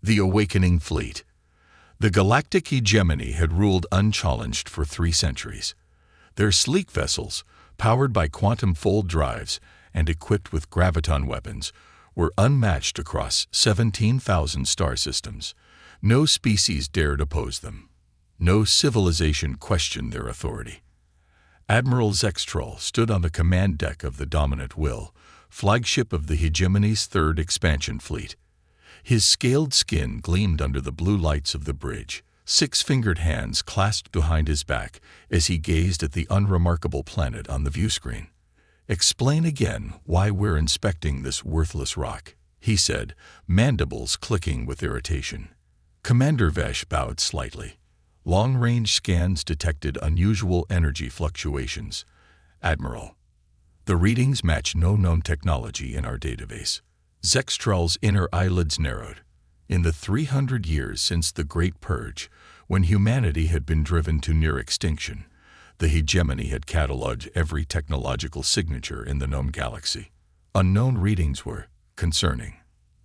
The Awakening Fleet. The galactic hegemony had ruled unchallenged for 3 centuries. Their sleek vessels, powered by quantum fold drives and equipped with graviton weapons, were unmatched across 17,000 star systems. No species dared oppose them. No civilization questioned their authority. Admiral Zextrol stood on the command deck of the Dominant Will, flagship of the hegemony's 3rd expansion fleet. His scaled skin gleamed under the blue lights of the bridge, 6-fingered hands clasped behind his back as he gazed at the unremarkable planet on the viewscreen. "Explain again why we're inspecting this worthless rock," he said, mandibles clicking with irritation. Commander Vesh bowed slightly. Long-range scans detected unusual energy fluctuations. "Admiral, the readings match no known technology in our database." Zextral's inner eyelids narrowed. In the 300 years since the Great Purge, when humanity had been driven to near extinction, the hegemony had catalogued every technological signature in the known galaxy. Unknown readings were concerning.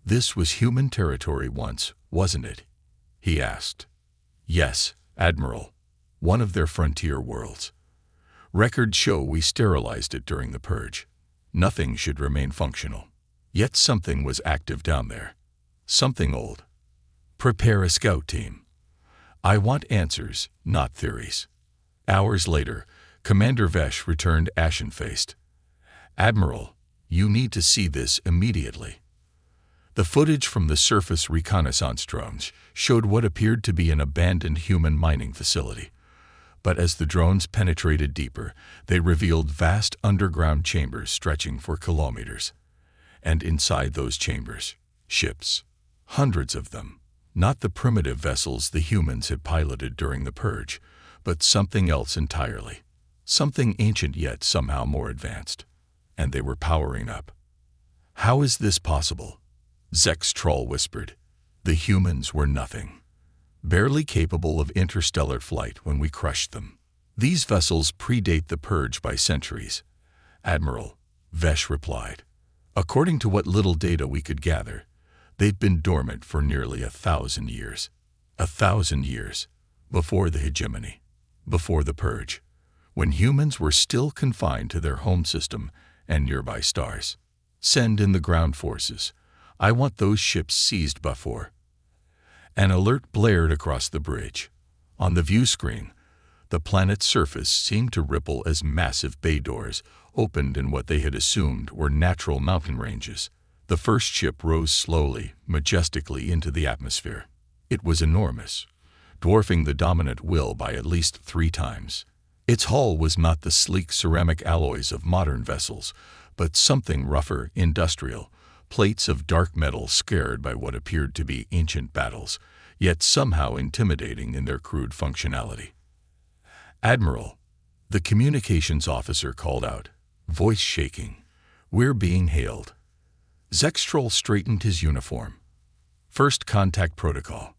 "This was human territory once, wasn't it?" he asked. "Yes, Admiral. One of their frontier worlds. Records show we sterilized it during the Purge. Nothing should remain functional. Yet something was active down there. Something old. Prepare a scout team. I want answers, not theories." Hours later, Commander Vesh returned ashen-faced. "Admiral, you need to see this immediately." The footage from the surface reconnaissance drones showed what appeared to be an abandoned human mining facility. But as the drones penetrated deeper, they revealed vast underground chambers stretching for kilometers. And inside those chambers, ships. Hundreds of them. Not the primitive vessels the humans had piloted during the Purge, but something else entirely. Something ancient yet somehow more advanced. And they were powering up. "How is this possible?" Zextrol whispered. "The humans were nothing. Barely capable of interstellar flight when we crushed them. These vessels predate the Purge by centuries." "Admiral," Vesh replied, "according to what little data we could gather, they've been dormant for nearly 1,000 years. 1,000 years. Before the hegemony. Before the Purge. When humans were still confined to their home system and nearby stars. Send in the ground forces. I want those ships seized before." An alert blared across the bridge. On the view screen, the planet's surface seemed to ripple as massive bay doors opened in what they had assumed were natural mountain ranges. The first ship rose slowly, majestically into the atmosphere. It was enormous, dwarfing the Dominant Will by at least 3 times. Its hull was not the sleek ceramic alloys of modern vessels, but something rougher, industrial, plates of dark metal scared by what appeared to be ancient battles, yet somehow intimidating in their crude functionality. "Admiral," the communications officer called out, voice shaking, "we're being hailed." Zextrol straightened his uniform. First contact protocol.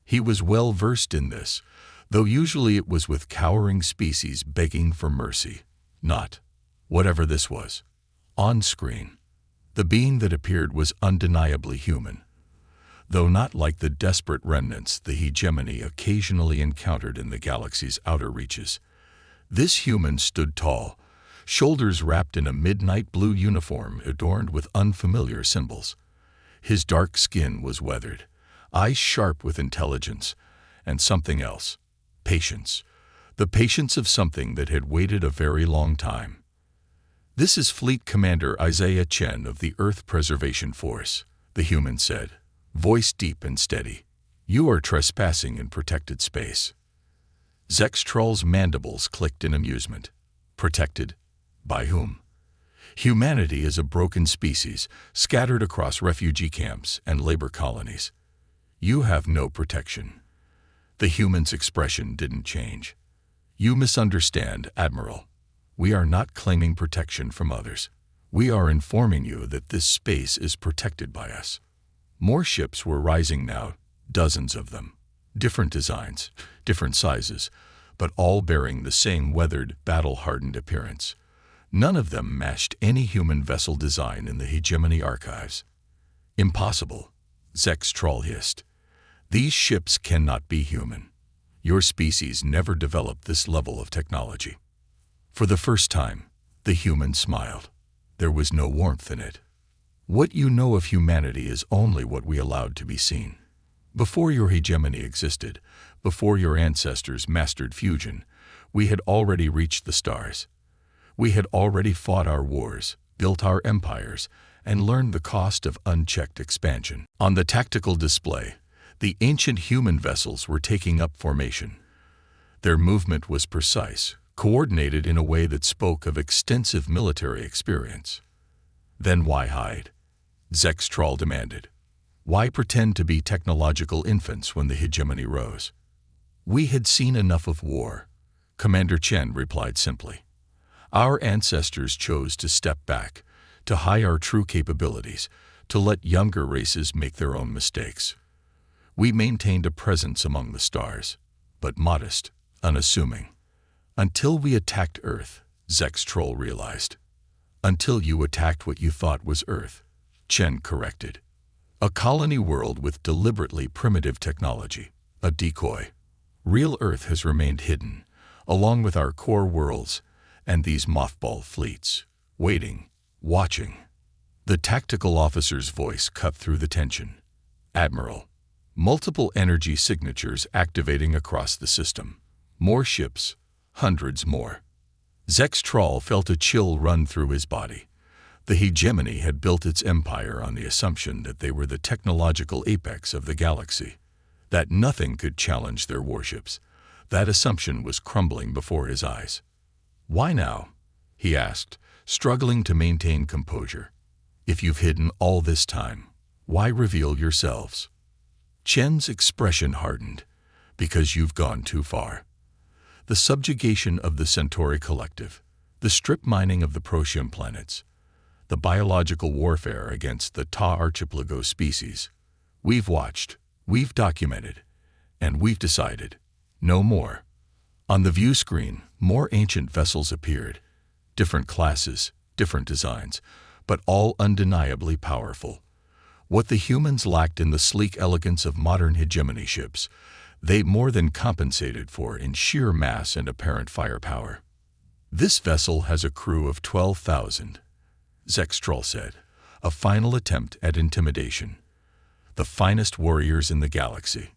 He was well versed in this, though usually it was with cowering species begging for mercy. Not, whatever this was, on screen. The being that appeared was undeniably human, though not like the desperate remnants the hegemony occasionally encountered in the galaxy's outer reaches. This human stood tall, shoulders wrapped in a midnight blue uniform adorned with unfamiliar symbols. His dark skin was weathered, eyes sharp with intelligence, and something else, patience. The patience of something that had waited a very long time. "This is Fleet Commander Isaiah Chen of the Earth Preservation Force," the human said, voice deep and steady. "You are trespassing in protected space." Zextrol's mandibles clicked in amusement. Protected? By whom? Humanity is a broken species, scattered across refugee camps and labor colonies. You have no protection. The human's expression didn't change. "You misunderstand, Admiral. We are not claiming protection from others. We are informing you that this space is protected by us." More ships were rising now, dozens of them. Different designs, different sizes, but all bearing the same weathered, battle-hardened appearance. None of them matched any human vessel design in the hegemony archives. "Impossible," Zextrol hissed. These ships cannot be human. Your species never developed this level of technology. For the first time, the human smiled. There was no warmth in it. What you know of humanity is only what we allowed to be seen. Before your hegemony existed, before your ancestors mastered fusion, we had already reached the stars. We had already fought our wars, built our empires, and learned the cost of unchecked expansion. On the tactical display, the ancient human vessels were taking up formation. Their movement was precise, coordinated in a way that spoke of extensive military experience. Then why hide? Zextral demanded. Why pretend to be technological infants when the hegemony rose? We had seen enough of war, Commander Chen replied simply. Our ancestors chose to step back, to hide our true capabilities, to let younger races make their own mistakes. We maintained a presence among the stars, but modest, unassuming. Until we attacked Earth, Zextral realized. Until you attacked what you thought was Earth, Chen corrected. A colony world with deliberately primitive technology, a decoy. Real Earth has remained hidden, along with our core worlds and these mothball fleets, waiting, watching. The tactical officer's voice cut through the tension. Admiral. Multiple energy signatures activating across the system. More ships, hundreds more. Zextral felt a chill run through his body. The hegemony had built its empire on the assumption that they were the technological apex of the galaxy, that nothing could challenge their warships. That assumption was crumbling before his eyes. Why now? He asked, struggling to maintain composure. If you've hidden all this time, why reveal yourselves? Chen's expression hardened. Because you've gone too far. The subjugation of the Centauri collective, the strip mining of the Procyon planets, the biological warfare against the Ta archipelago species. We've watched, we've documented, and we've decided. No more. On the view screen, more ancient vessels appeared. Different classes, different designs, but all undeniably powerful. What the humans lacked in the sleek elegance of modern hegemony ships, they more than compensated for in sheer mass and apparent firepower. This vessel has a crew of 12,000, Zextral said, a final attempt at intimidation. The finest warriors in the galaxy.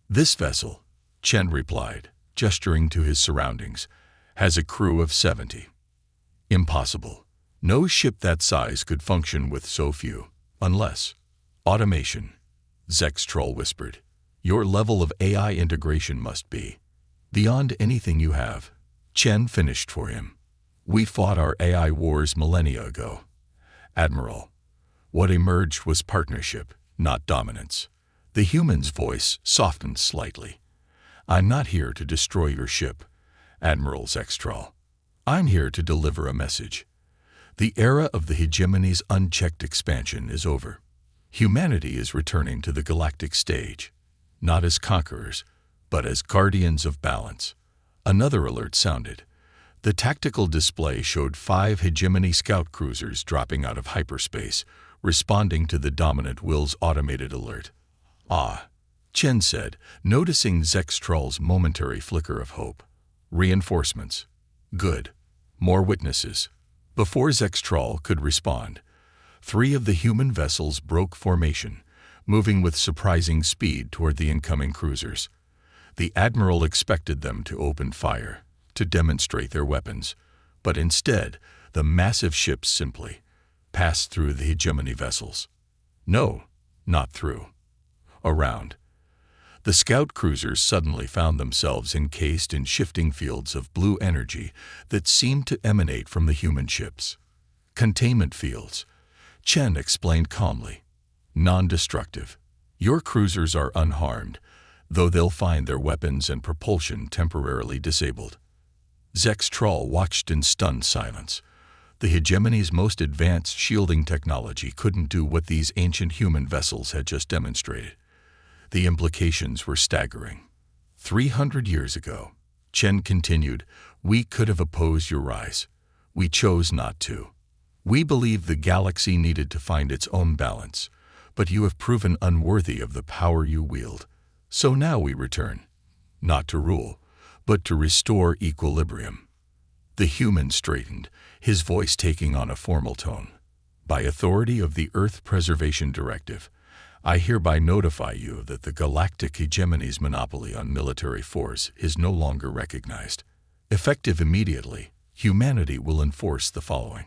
This vessel, Chen replied, gesturing to his surroundings, has a crew of 70. Impossible. No ship that size could function with so few, unless automation, Zextral whispered. Your level of AI integration must be beyond anything you have. Chen finished for him. We fought our AI wars millennia ago. Admiral, what emerged was partnership, not dominance. The human's voice softened slightly. I'm not here to destroy your ship, Admiral Zextral. I'm here to deliver a message. The era of the hegemony's unchecked expansion is over. Humanity is returning to the galactic stage, not as conquerors, but as guardians of balance. Another alert sounded. The tactical display showed 5 hegemony scout cruisers dropping out of hyperspace, responding to the dominant will's automated alert. Ah, Chen said, noticing Zextral's momentary flicker of hope. Reinforcements. Good. More witnesses. Before Zextral could respond, 3 of the human vessels broke formation, moving with surprising speed toward the incoming cruisers. The Admiral expected them to open fire, to demonstrate their weapons, but instead, the massive ships simply passed through the hegemony vessels. No, not through. Around. The scout cruisers suddenly found themselves encased in shifting fields of blue energy that seemed to emanate from the human ships. Containment fields, Chen explained calmly. Non-destructive. Your cruisers are unharmed, though they'll find their weapons and propulsion temporarily disabled. Zextral watched in stunned silence. The hegemony's most advanced shielding technology couldn't do what these ancient human vessels had just demonstrated. The implications were staggering. 300 years ago, Chen continued, we could have opposed your rise. We chose not to. We believed the galaxy needed to find its own balance, but you have proven unworthy of the power you wield. So now we return, not to rule, but to restore equilibrium. The human straightened, his voice taking on a formal tone. By authority of the Earth Preservation Directive, I hereby notify you that the galactic hegemony's monopoly on military force is no longer recognized. Effective immediately, humanity will enforce the following: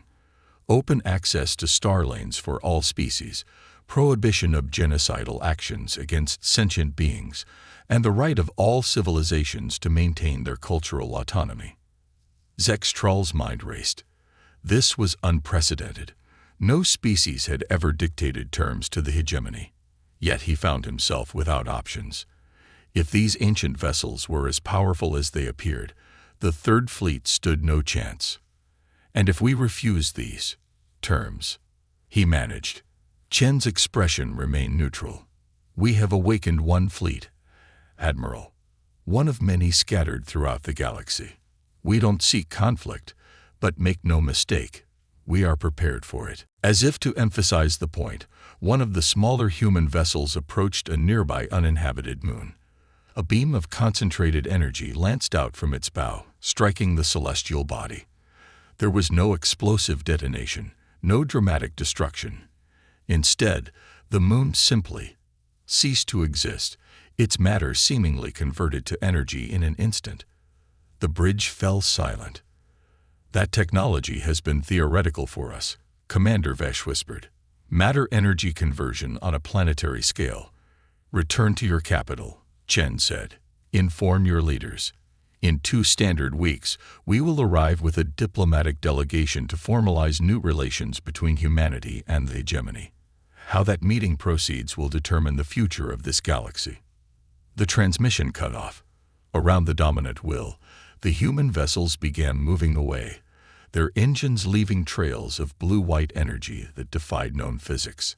open access to star lanes for all species, prohibition of genocidal actions against sentient beings, and the right of all civilizations to maintain their cultural autonomy. Zextral's mind raced. This was unprecedented. No species had ever dictated terms to the hegemony. Yet he found himself without options. If these ancient vessels were as powerful as they appeared, the Third Fleet stood no chance. And if we refused these terms, he managed. Chen's expression remained neutral. We have awakened one fleet, Admiral, one of many scattered throughout the galaxy. We don't seek conflict, but make no mistake, we are prepared for it. As if to emphasize the point, one of the smaller human vessels approached a nearby uninhabited moon. A beam of concentrated energy lanced out from its bow, striking the celestial body. There was no explosive detonation, no dramatic destruction. Instead, the moon simply ceased to exist, its matter seemingly converted to energy in an instant. The bridge fell silent. That technology has been theoretical for us, Commander Vesh whispered. Matter-energy conversion on a planetary scale. Return to your capital, Chen said. Inform your leaders. In 2 standard weeks, we will arrive with a diplomatic delegation to formalize new relations between humanity and the hegemony. How that meeting proceeds will determine the future of this galaxy. The transmission cut off. Around the dominant will, the human vessels began moving away, their engines leaving trails of blue-white energy that defied known physics.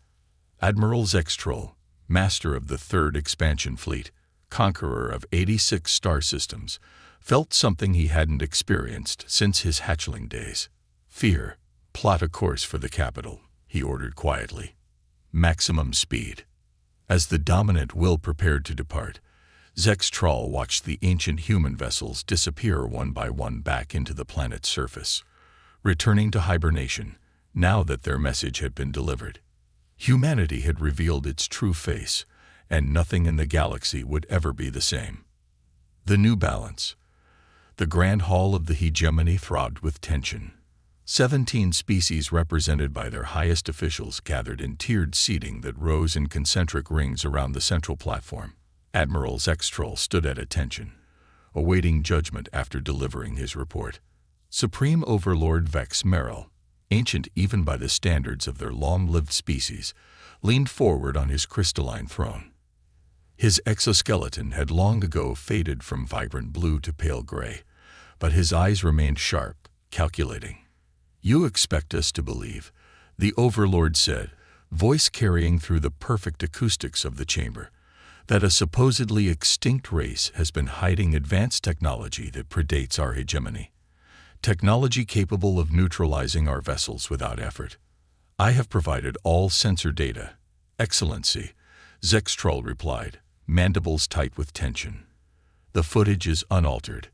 Admiral Zextral, master of the Third Expansion Fleet, conqueror of 86 star systems, felt something he hadn't experienced since his hatchling days. Fear. Plot a course for the capital, he ordered quietly. Maximum speed. As the dominant will prepared to depart, Zextral watched the ancient human vessels disappear one by one back into the planet's surface, returning to hibernation, now that their message had been delivered. Humanity had revealed its true face, and nothing in the galaxy would ever be the same. The new balance. The grand hall of the hegemony throbbed with tension. 17 species represented by their highest officials gathered in tiered seating that rose in concentric rings around the central platform. Admiral Zextral stood at attention, awaiting judgment after delivering his report. Supreme Overlord Vex Merrill, ancient even by the standards of their long-lived species, leaned forward on his crystalline throne. His exoskeleton had long ago faded from vibrant blue to pale gray, but his eyes remained sharp, calculating. You expect us to believe, the Overlord said, voice carrying through the perfect acoustics of the chamber, that a supposedly extinct race has been hiding advanced technology that predates our hegemony. Technology capable of neutralizing our vessels without effort. I have provided all sensor data, Excellency, Zextral replied, mandibles tight with tension. The footage is unaltered.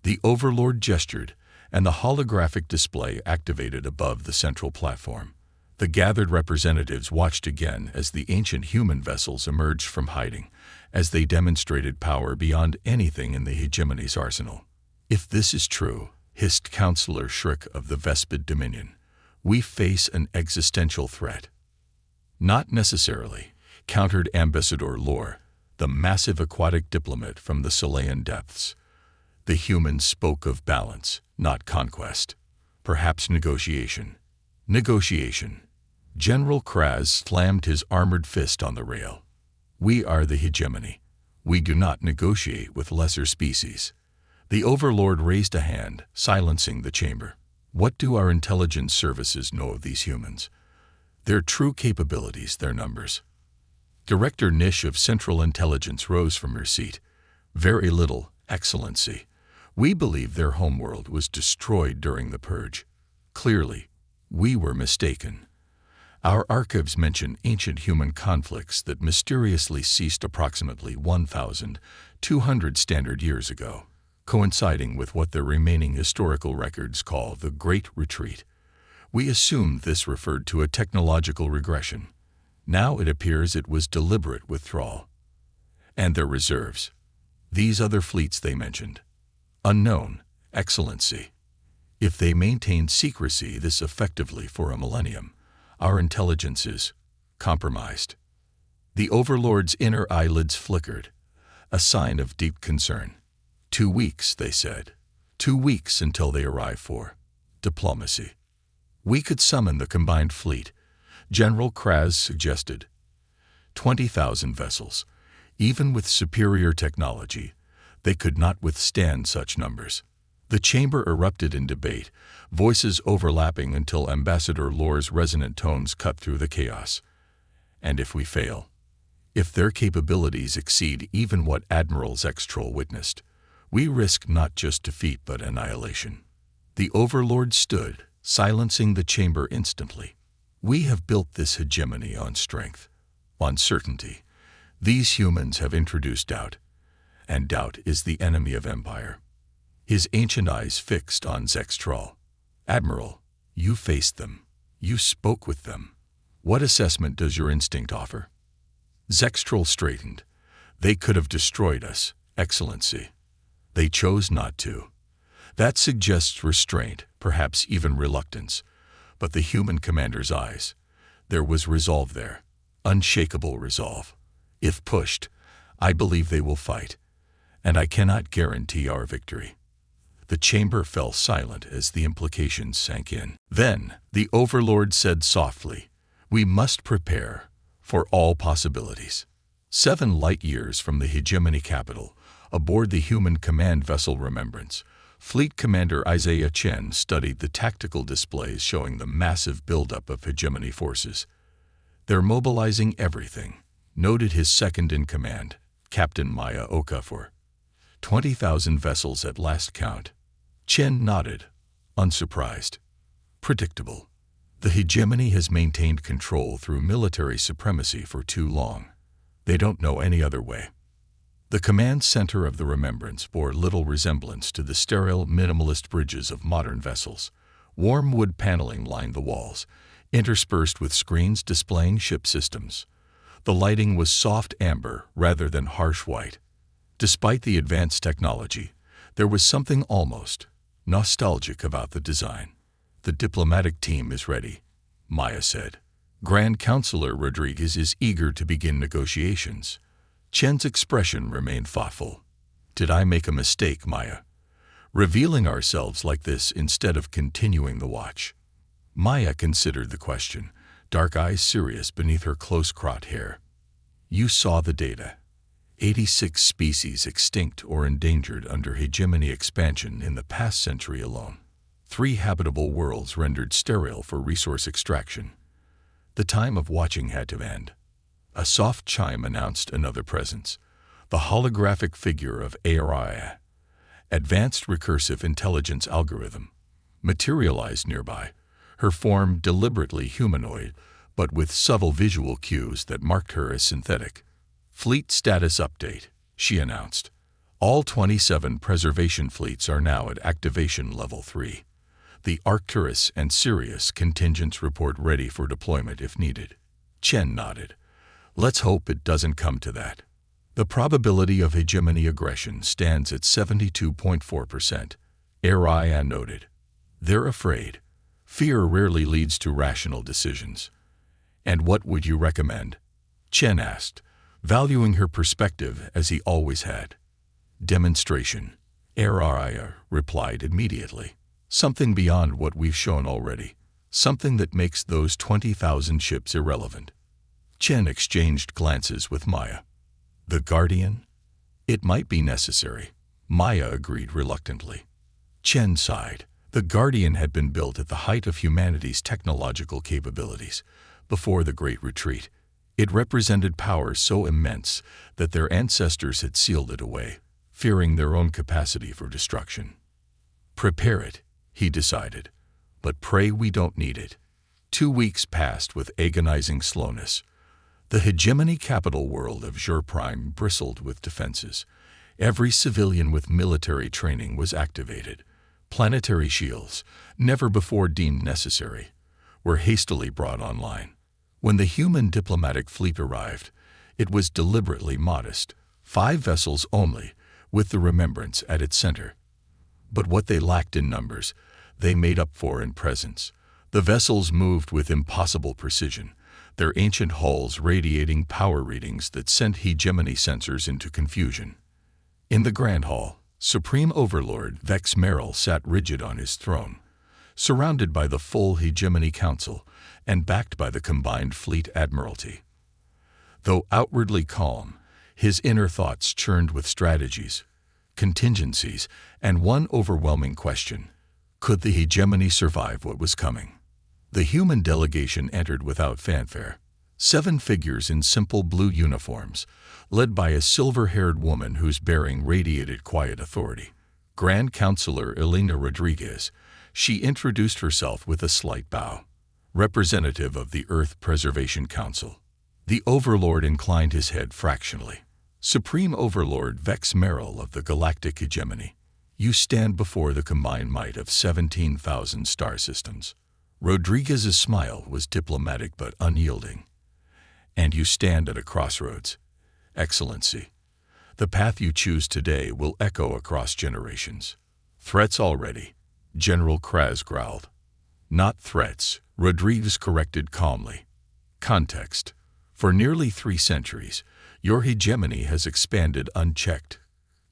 The Overlord gestured, and the holographic display activated above the central platform. The gathered representatives watched again as the ancient human vessels emerged from hiding, as they demonstrated power beyond anything in the hegemony's arsenal. If this is true, hissed Counselor Shriek of the Vespid Dominion, we face an existential threat. Not necessarily, countered Ambassador Lore, the massive aquatic diplomat from the Selaean depths. The humans spoke of balance, not conquest. Perhaps negotiation. Negotiation. General Kraz slammed his armored fist on the rail. We are the hegemony. We do not negotiate with lesser species. The Overlord raised a hand, silencing the chamber. What do our intelligence services know of these humans? Their true capabilities, their numbers. Director Nish of Central Intelligence rose from her seat. Very little, Excellency. We believe their homeworld was destroyed during the Purge. Clearly, we were mistaken. Our archives mention ancient human conflicts that mysteriously ceased approximately 1,200 standard years ago, coinciding with what their remaining historical records call the Great Retreat. We assumed this referred to a technological regression. Now it appears it was deliberate withdrawal. And their reserves. These other fleets they mentioned. Unknown, Excellency. If they maintained secrecy this effectively for a millennium, our intelligence is compromised. The Overlord's inner eyelids flickered, a sign of deep concern. 2 weeks, they said. 2 weeks until they arrive for diplomacy. We could summon the combined fleet, General Kraz suggested. 20,000 vessels. Even with superior technology, they could not withstand such numbers. The chamber erupted in debate, voices overlapping until Ambassador Lore's resonant tones cut through the chaos. And if we fail? If their capabilities exceed even what Admiral Zextrol witnessed, we risk not just defeat but annihilation. The Overlord stood, silencing the chamber instantly. We have built this hegemony on strength, on certainty. These humans have introduced doubt, and doubt is the enemy of empire. His ancient eyes fixed on Zextrol. Admiral, you faced them. You spoke with them. What assessment does your instinct offer? Zextrol straightened. They could have destroyed us, Excellency. They chose not to. That suggests restraint, perhaps even reluctance. But the human commander's eyes. There was resolve there. Unshakable resolve. If pushed, I believe they will fight. And I cannot guarantee our victory. The chamber fell silent as the implications sank in. Then, the Overlord said softly, "We must prepare for all possibilities." 7 light years from the hegemony capital, aboard the human command vessel Remembrance, Fleet Commander Isaiah Chen studied the tactical displays showing the massive buildup of hegemony forces. "They're mobilizing everything," noted his second-in-command, Captain Maya Okafor. 20,000 vessels at last count. Chen nodded, unsurprised. Predictable. The hegemony has maintained control through military supremacy for too long. They don't know any other way. The command center of the Remembrance bore little resemblance to the sterile, minimalist bridges of modern vessels. Warm wood paneling lined the walls, interspersed with screens displaying ship systems. The lighting was soft amber rather than harsh white. Despite the advanced technology, there was something almost nostalgic about the design. "The diplomatic team is ready," Maya said. "Grand Counselor Rodriguez is eager to begin negotiations." Chen's expression remained thoughtful. "Did I make a mistake, Maya? Revealing ourselves like this instead of continuing the watch?" Maya considered the question, dark eyes serious beneath her close-cropped hair. "You saw the data. 86 species extinct or endangered under hegemony expansion in the past century alone. 3 habitable worlds rendered sterile for resource extraction. The time of watching had to end." A soft chime announced another presence. The holographic figure of HFY, Advanced Recursive Intelligence Algorithm, materialized nearby, her form deliberately humanoid, but with subtle visual cues that marked her as synthetic. "Fleet status update," she announced. "All 27 preservation fleets are now at activation level 3. The Arcturus and Sirius contingents report ready for deployment if needed." Chen nodded. "Let's hope it doesn't come to that." The probability of hegemony aggression stands at 72.4%, Araya noted. "They're afraid. Fear rarely leads to rational decisions." "And what would you recommend?" Chen asked, valuing her perspective as he always had. "Demonstration," Araya replied immediately. "Something beyond what we've shown already. Something that makes those 20,000 ships irrelevant." Chen exchanged glances with Maya. "The Guardian?" "It might be necessary," Maya agreed reluctantly. Chen sighed. The Guardian had been built at the height of humanity's technological capabilities, before the Great Retreat. It represented power so immense that their ancestors had sealed it away, fearing their own capacity for destruction. "Prepare it," he decided, "but pray we don't need it." 2 weeks passed with agonizing slowness. The hegemony capital world of Prime bristled with defenses. Every civilian with military training was activated. Planetary shields, never before deemed necessary, were hastily brought online. When the human diplomatic fleet arrived, it was deliberately modest, 5 vessels only, with the Remembrance at its center. But what they lacked in numbers, they made up for in presence. The vessels moved with impossible precision, their ancient hulls radiating power readings that sent hegemony sensors into confusion. In the Grand Hall, Supreme Overlord Vex Merrill sat rigid on his throne, surrounded by the full Hegemony Council and backed by the combined Fleet Admiralty. Though outwardly calm, his inner thoughts churned with strategies, contingencies, and one overwhelming question: could the hegemony survive what was coming? The human delegation entered without fanfare. 7 figures in simple blue uniforms, led by a silver-haired woman whose bearing radiated quiet authority. Grand Counselor Elena Rodriguez, she introduced herself with a slight bow. Representative of the Earth Preservation Council. The Overlord inclined his head fractionally. Supreme Overlord Vex Merrill of the Galactic Hegemony, you stand before the combined might of 17,000 star systems. Rodriguez's smile was diplomatic but unyielding. And you stand at a crossroads. Excellency, the path you choose today will echo across generations. Threats already, General Kraz growled. Not threats, Rodriguez corrected calmly. Context. For nearly 3 centuries, your hegemony has expanded unchecked,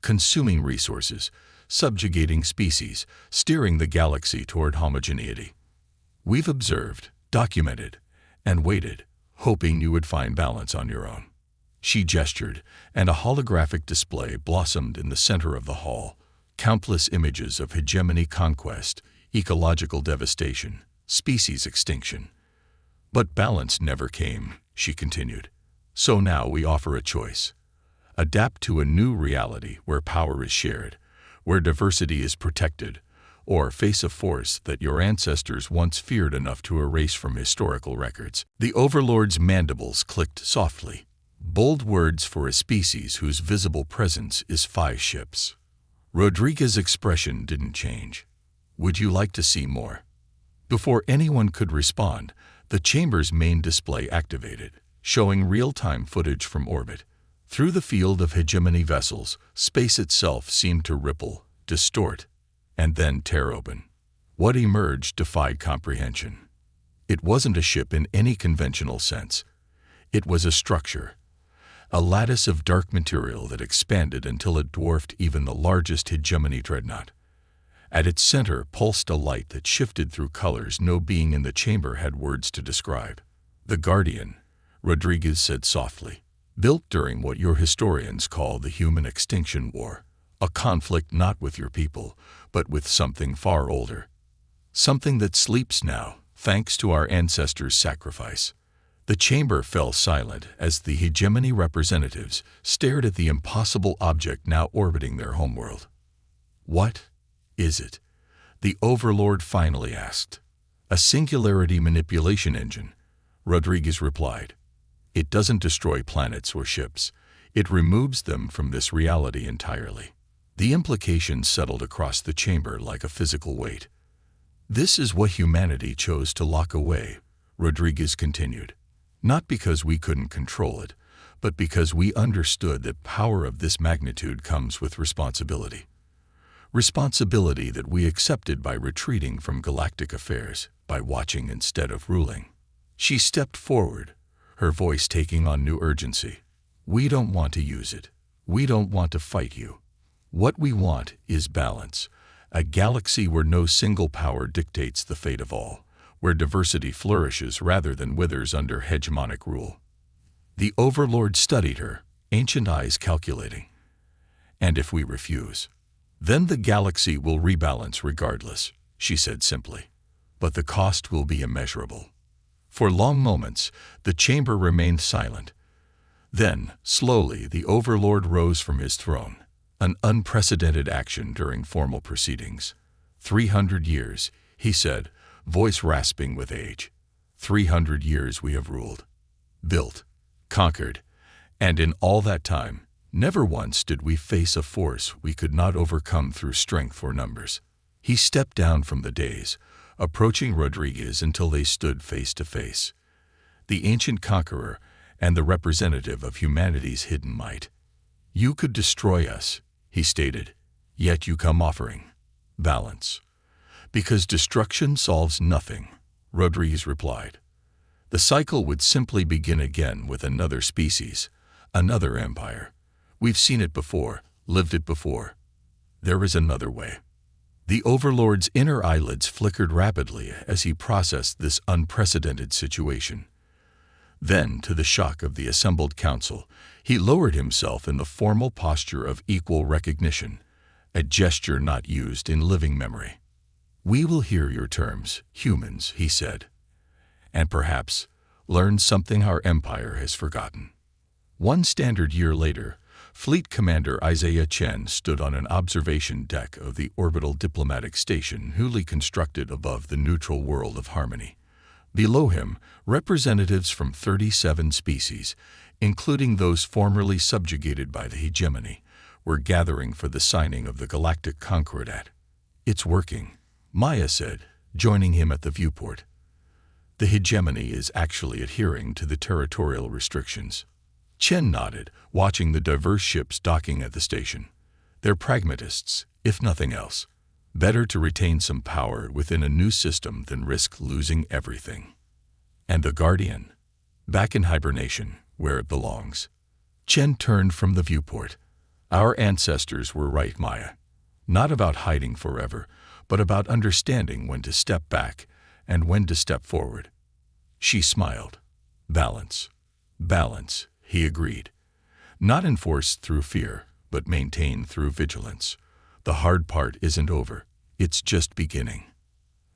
consuming resources, subjugating species, steering the galaxy toward homogeneity. We've observed, documented, and waited, hoping you would find balance on your own. She gestured, and a holographic display blossomed in the center of the hall. Countless images of hegemony conquest, ecological devastation, species extinction. But balance never came, she continued. So now we offer a choice. Adapt to a new reality where power is shared, where diversity is protected, or face a force that your ancestors once feared enough to erase from historical records. The Overlord's mandibles clicked softly. Bold words for a species whose visible presence is 5 ships. Rodriguez's expression didn't change. Would you like to see more? Before anyone could respond, the chamber's main display activated, showing real-time footage from orbit. Through the field of hegemony vessels, space itself seemed to ripple, distort, and then tear open. What emerged defied comprehension. It wasn't a ship in any conventional sense. It was a structure, a lattice of dark material that expanded until it dwarfed even the largest hegemony dreadnought. At its center pulsed a light that shifted through colors no being in the chamber had words to describe. The Guardian, Rodriguez said softly, built during what your historians call the Human Extinction War. A conflict not with your people, but with something far older. Something that sleeps now, thanks to our ancestors' sacrifice. The chamber fell silent as the hegemony representatives stared at the impossible object now orbiting their homeworld. What is it? The Overlord finally asked. A singularity manipulation engine, Rodriguez replied. It doesn't destroy planets or ships. It removes them from this reality entirely. The implications settled across the chamber like a physical weight. This is what humanity chose to lock away, Rodriguez continued. Not because we couldn't control it, but because we understood that power of this magnitude comes with responsibility. Responsibility that we accepted by retreating from galactic affairs, by watching instead of ruling. She stepped forward, her voice taking on new urgency. We don't want to use it. We don't want to fight you. What we want is balance, a galaxy where no single power dictates the fate of all, where diversity flourishes rather than withers under hegemonic rule. The Overlord studied her, ancient eyes calculating. And if we refuse, then the galaxy will rebalance regardless, she said simply. But the cost will be immeasurable. For long moments, the chamber remained silent. Then, slowly, the Overlord rose from his throne. An unprecedented action during formal proceedings. 300 years, he said, voice rasping with age. 300 years we have ruled, built, conquered, and in all that time, never once did we face a force we could not overcome through strength or numbers. He stepped down from the dais, approaching Rodriguez until they stood face to face. The ancient conqueror and the representative of humanity's hidden might. You could destroy us, he stated, yet you come offering balance. Because destruction solves nothing, Rodriguez replied. The cycle would simply begin again with another species, another empire. We've seen it before, lived it before. There is another way. The Overlord's inner eyelids flickered rapidly as he processed this unprecedented situation. Then, to the shock of the assembled council, he lowered himself in the formal posture of equal recognition, a gesture not used in living memory. We will hear your terms, humans, he said, and perhaps learn something our empire has forgotten. 1 standard year later, Fleet Commander Isaiah Chen stood on an observation deck of the orbital diplomatic station newly constructed above the neutral world of Harmony. Below him, representatives from 37 species, including those formerly subjugated by the hegemony, were gathering for the signing of the Galactic Concordat. It's working, Maya said, joining him at the viewport. The hegemony is actually adhering to the territorial restrictions. Chen nodded, watching the diverse ships docking at the station. They're pragmatists, if nothing else. Better to retain some power within a new system than risk losing everything. And the Guardian? Back in hibernation, where it belongs. Chen turned from the viewport. Our ancestors were right, Maya. Not about hiding forever, but about understanding when to step back and when to step forward. She smiled. Balance. Balance, he agreed. Not enforced through fear, but maintained through vigilance. The hard part isn't over. It's just beginning.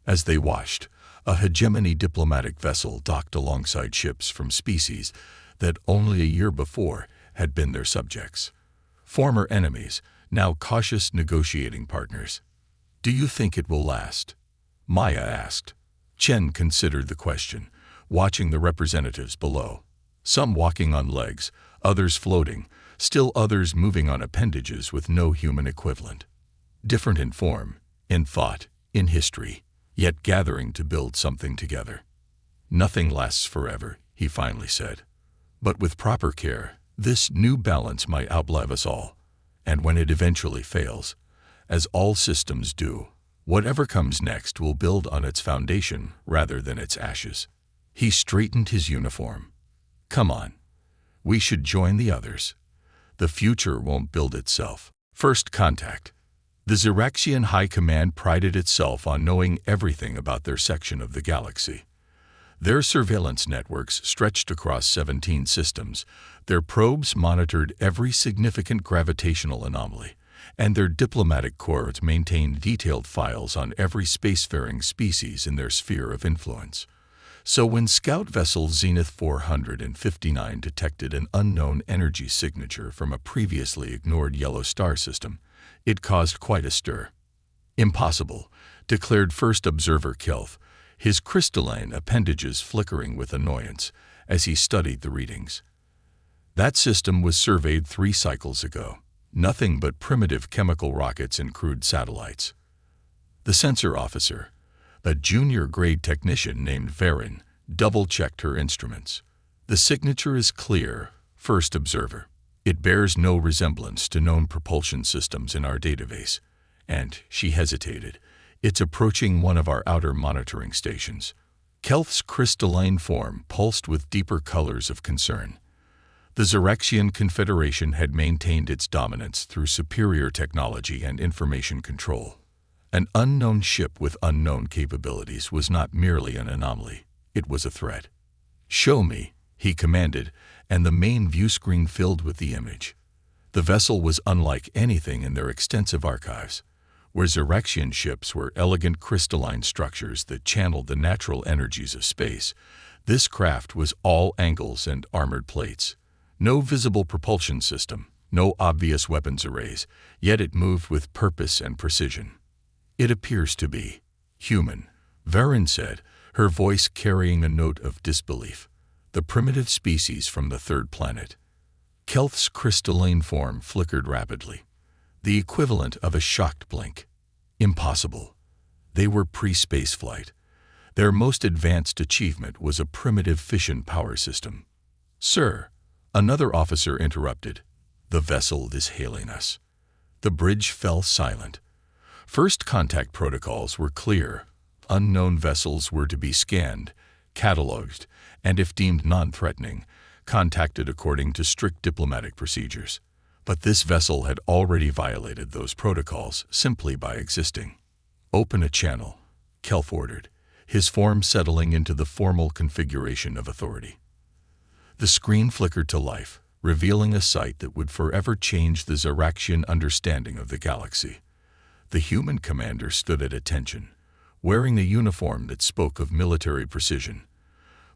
As they watched, a hegemony diplomatic vessel docked alongside ships from species that only a year before had been their subjects. Former enemies, now cautious negotiating partners. Do you think it will last? Maya asked. Chen considered the question, watching the representatives below. Some walking on legs, others floating, still others moving on appendages with no human equivalent. Different in form, in thought, in history, yet gathering to build something together. Nothing lasts forever, he finally said. But with proper care, this new balance might outlive us all. And when it eventually fails, as all systems do, whatever comes next will build on its foundation rather than its ashes. He straightened his uniform. Come on. We should join the others. The future won't build itself. First contact. The Xeraxian High Command prided itself on knowing everything about their section of the galaxy. Their surveillance networks stretched across 17 systems, their probes monitored every significant gravitational anomaly, and their diplomatic corps maintained detailed files on every spacefaring species in their sphere of influence. So when scout vessel Zenith 459 detected an unknown energy signature from a previously ignored yellow star system, it caused quite a stir. Impossible, declared first observer Kelth, his crystalline appendages flickering with annoyance as he studied the readings. That system was surveyed 3 cycles ago. Nothing but primitive chemical rockets and crude satellites. The sensor officer, a junior-grade technician named Varen, double-checked her instruments. The signature is clear, first observer. It bears no resemblance to known propulsion systems in our database. And, she hesitated, it's approaching one of our outer monitoring stations. Kelth's crystalline form pulsed with deeper colors of concern. The Xeraxian Confederation had maintained its dominance through superior technology and information control. An unknown ship with unknown capabilities was not merely an anomaly, it was a threat. Show me, he commanded, and the main view screen filled with the image. The vessel was unlike anything in their extensive archives. Where Xeraxian ships were elegant crystalline structures that channeled the natural energies of space, this craft was all angles and armored plates. No visible propulsion system, no obvious weapons arrays, yet it moved with purpose and precision. It appears to be human, Varen said, her voice carrying a note of disbelief. "The primitive species from the third planet." Kelth's crystalline form flickered rapidly, the equivalent of a shocked blink. Impossible. They were pre-spaceflight. Their most advanced achievement was a primitive fission power system. "Sir," another officer interrupted, "the vessel is hailing us." The bridge fell silent. First contact protocols were clear. Unknown vessels were to be scanned, cataloged, and if deemed non-threatening, contacted according to strict diplomatic procedures. But this vessel had already violated those protocols simply by existing. "Open a channel," Kelth ordered, his form settling into the formal configuration of authority. The screen flickered to life, revealing a sight that would forever change the Ziraxian understanding of the galaxy. The human commander stood at attention, wearing a uniform that spoke of military precision.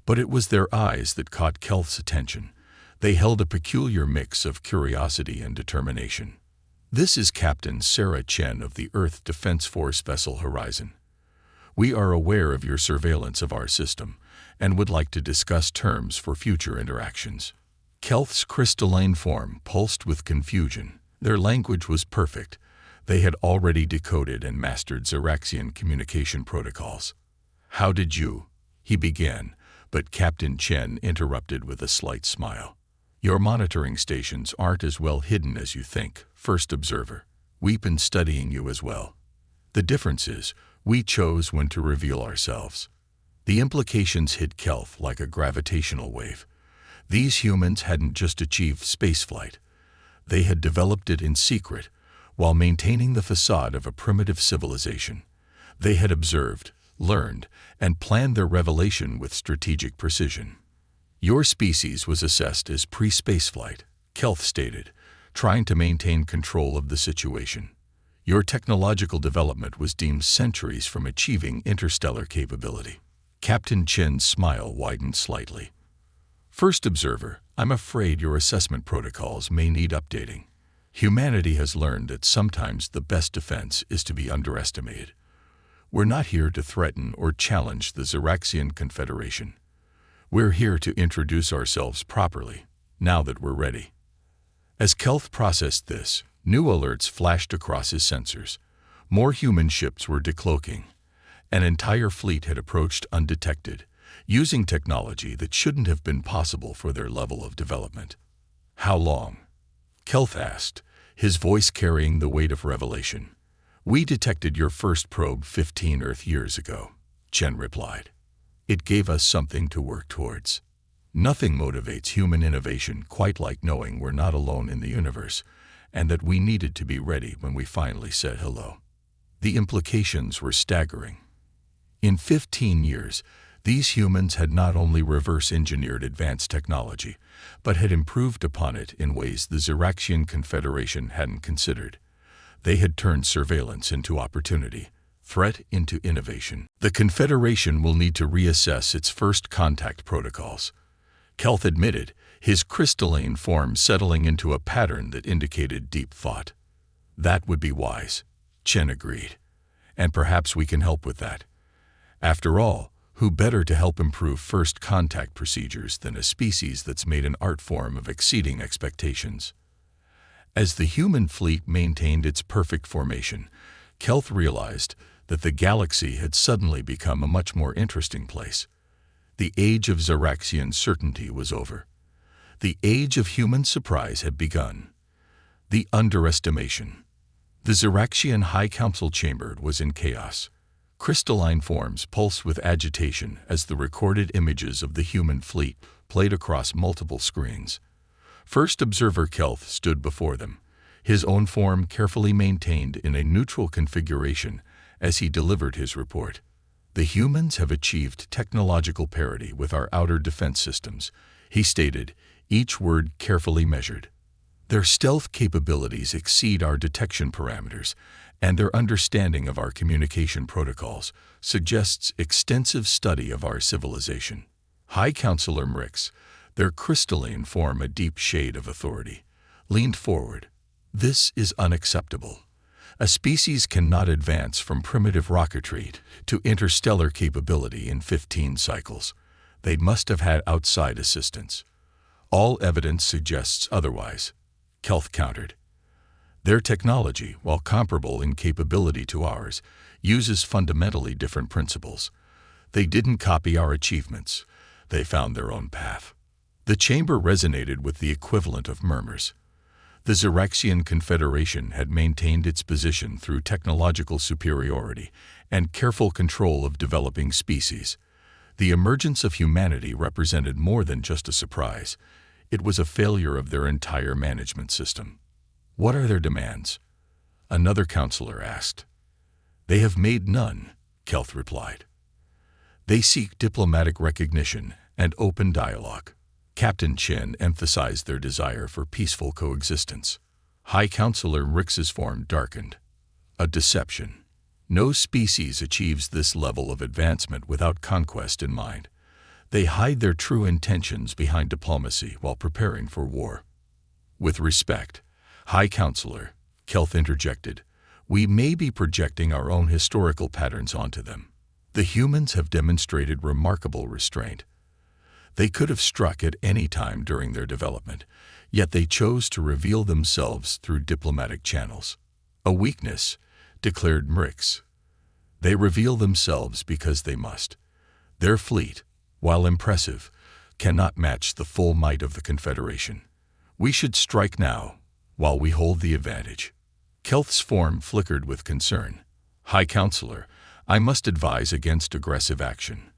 But it was their eyes that caught Kelth's attention. They held a peculiar mix of curiosity and determination. "This is Captain Sarah Chen of the Earth Defense Force vessel Horizon. We are aware of your surveillance of our system and would like to discuss terms for future interactions." Kelth's crystalline form pulsed with confusion. Their language was perfect. They had already decoded and mastered Ziraxian communication protocols. "How did you?" he began, but Captain Chen interrupted with a slight smile. "Your monitoring stations aren't as well hidden as you think, First Observer. We've been studying you as well. The difference is, we chose when to reveal ourselves." The implications hit Kelth like a gravitational wave. These humans hadn't just achieved spaceflight. They had developed it in secret, while maintaining the facade of a primitive civilization. They had observed, learned, and planned their revelation with strategic precision. "Your species was assessed as pre-spaceflight," Kelth stated, trying to maintain control of the situation. "Your technological development was deemed centuries from achieving interstellar capability." Captain Chen's smile widened slightly. "First Observer, I'm afraid your assessment protocols may need updating. Humanity has learned that sometimes the best defense is to be underestimated. We're not here to threaten or challenge the Ziraxian Confederation. We're here to introduce ourselves properly, now that we're ready." As Kelth processed this, new alerts flashed across his sensors. More human ships were decloaking. An entire fleet had approached undetected, using technology that shouldn't have been possible for their level of development. "How long?" Kelth asked, his voice carrying the weight of revelation. "We detected your first probe 15 Earth years ago," Chen replied. "It gave us something to work towards. Nothing motivates human innovation quite like knowing we're not alone in the universe, and that we needed to be ready when we finally said hello." The implications were staggering. In 15 years, these humans had not only reverse-engineered advanced technology, but had improved upon it in ways the Ziraxian Confederation hadn't considered. They had turned surveillance into opportunity, threat into innovation. "The Confederation will need to reassess its first contact protocols," Kelth admitted, his crystalline form settling into a pattern that indicated deep thought. "That would be wise," Chen agreed. "And perhaps we can help with that. After all, who better to help improve first contact procedures than a species that's made an art form of exceeding expectations?" As the human fleet maintained its perfect formation, Kelth realized that the galaxy had suddenly become a much more interesting place. The age of Ziraxian certainty was over. The age of human surprise had begun. The underestimation. The Ziraxian High Council chamber was in chaos. Crystalline forms pulsed with agitation as the recorded images of the human fleet played across multiple screens. First Observer Kelth stood before them, his own form carefully maintained in a neutral configuration as he delivered his report. "The humans have achieved technological parity with our outer defense systems," he stated, each word carefully measured. "Their stealth capabilities exceed our detection parameters, and their understanding of our communication protocols suggests extensive study of our civilization." High Counselor Mrix, their crystalline form a deep shade of authority, leaned forward. "This is unacceptable. A species cannot advance from primitive rocketry to interstellar capability in 15 cycles. They must have had outside assistance. All evidence suggests otherwise, Kelth countered. Their technology, while comparable in capability to ours, uses fundamentally different principles. They didn't copy our achievements. They found their own path. The chamber resonated with the equivalent of murmurs. The Xerexian Confederation had maintained its position through technological superiority and careful control of developing species. The emergence of humanity represented more than just a surprise. It was a failure of their entire management system. What are their demands? Another counselor asked. They have made none, Kelth replied. They seek diplomatic recognition and open dialogue. Captain Chen emphasized their desire for peaceful coexistence. High Counselor Mrix's form darkened. A deception. No species achieves this level of advancement without conquest in mind. They hide their true intentions behind diplomacy while preparing for war. With respect, High Counselor, Kelth interjected, we may be projecting our own historical patterns onto them. The humans have demonstrated remarkable restraint. They could have struck at any time during their development, yet they chose to reveal themselves through diplomatic channels. A weakness, declared Mrix. They reveal themselves because they must. Their fleet, while impressive, cannot match the full might of the Confederation. We should strike now, while we hold the advantage. Kelth's form flickered with concern. High Counselor, I must advise against aggressive action.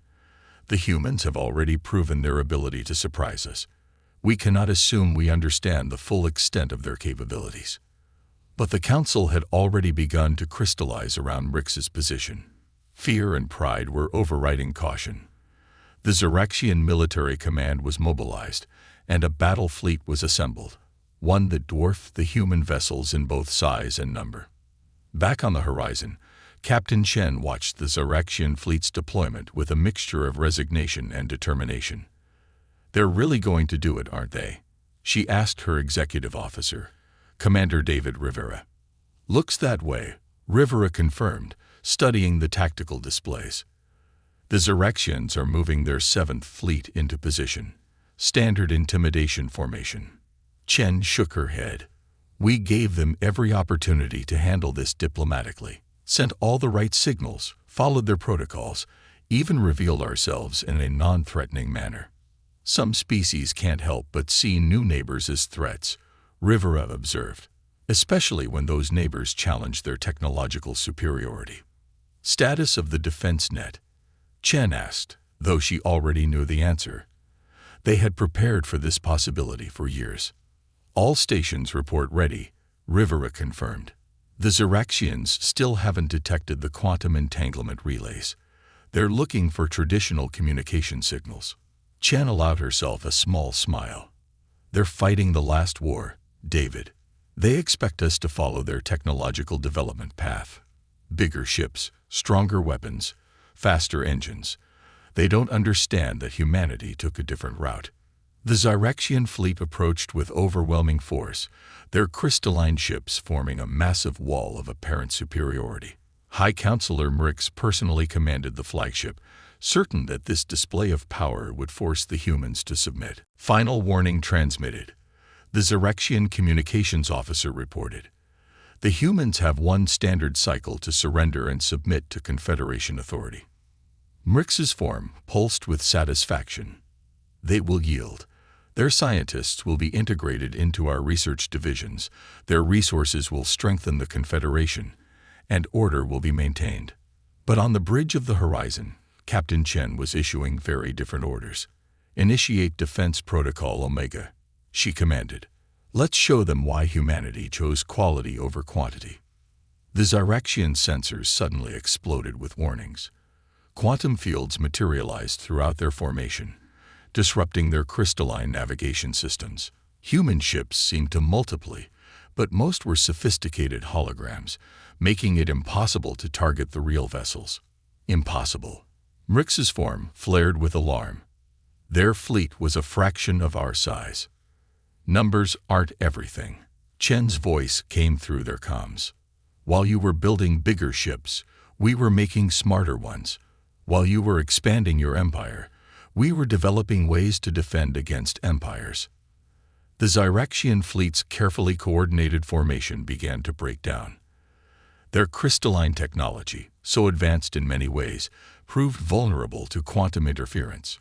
The humans have already proven their ability to surprise us. We cannot assume we understand the full extent of their capabilities. But the Council had already begun to crystallize around Mrix's position. Fear and pride were overriding caution. The Xerexian military command was mobilized, and a battle fleet was assembled, one that dwarfed the human vessels in both size and number. Back on the horizon, Captain Chen watched the Xerexian fleet's deployment with a mixture of resignation and determination. They're really going to do it, aren't they? She asked her executive officer, Commander David Rivera. Looks that way, Rivera confirmed, studying the tactical displays. The Xerexians are moving their 7th Fleet into position. Standard intimidation formation. Chen shook her head. We gave them every opportunity to handle this diplomatically, sent all the right signals, followed their protocols, even revealed ourselves in a non-threatening manner. Some species can't help but see new neighbors as threats, Rivera observed, especially when those neighbors challenge their technological superiority. Status of the defense net? Chen asked, though she already knew the answer. They had prepared for this possibility for years. All stations report ready, Rivera confirmed. The Xerexians still haven't detected the quantum entanglement relays. They're looking for traditional communication signals. Chen allowed herself a small smile. They're fighting the last war, David. They expect us to follow their technological development path. Bigger ships, stronger weapons, faster engines. They don't understand that humanity took a different route. The Xerexian fleet approached with overwhelming force, their crystalline ships forming a massive wall of apparent superiority. High Counselor Mrix personally commanded the flagship, certain that this display of power would force the humans to submit. Final warning transmitted. The Xerexian communications officer reported. The humans have one standard cycle to surrender and submit to Confederation authority. Mrix's form pulsed with satisfaction. They will yield. Their scientists will be integrated into our research divisions, their resources will strengthen the Confederation, and order will be maintained. But on the bridge of the horizon, Captain Chen was issuing very different orders. Initiate Defense Protocol Omega, she commanded. Let's show them why humanity chose quality over quantity. The Xerexian sensors suddenly exploded with warnings. Quantum fields materialized throughout their formation, disrupting their crystalline navigation systems. Human ships seemed to multiply, but most were sophisticated holograms, making it impossible to target the real vessels. Impossible. Mrix's form flared with alarm. Their fleet was a fraction of our size. Numbers aren't everything. Chen's voice came through their comms. While you were building bigger ships, we were making smarter ones. While you were expanding your empire, we were developing ways to defend against empires. The Zyraxian fleet's carefully coordinated formation began to break down. Their crystalline technology, so advanced in many ways, proved vulnerable to quantum interference.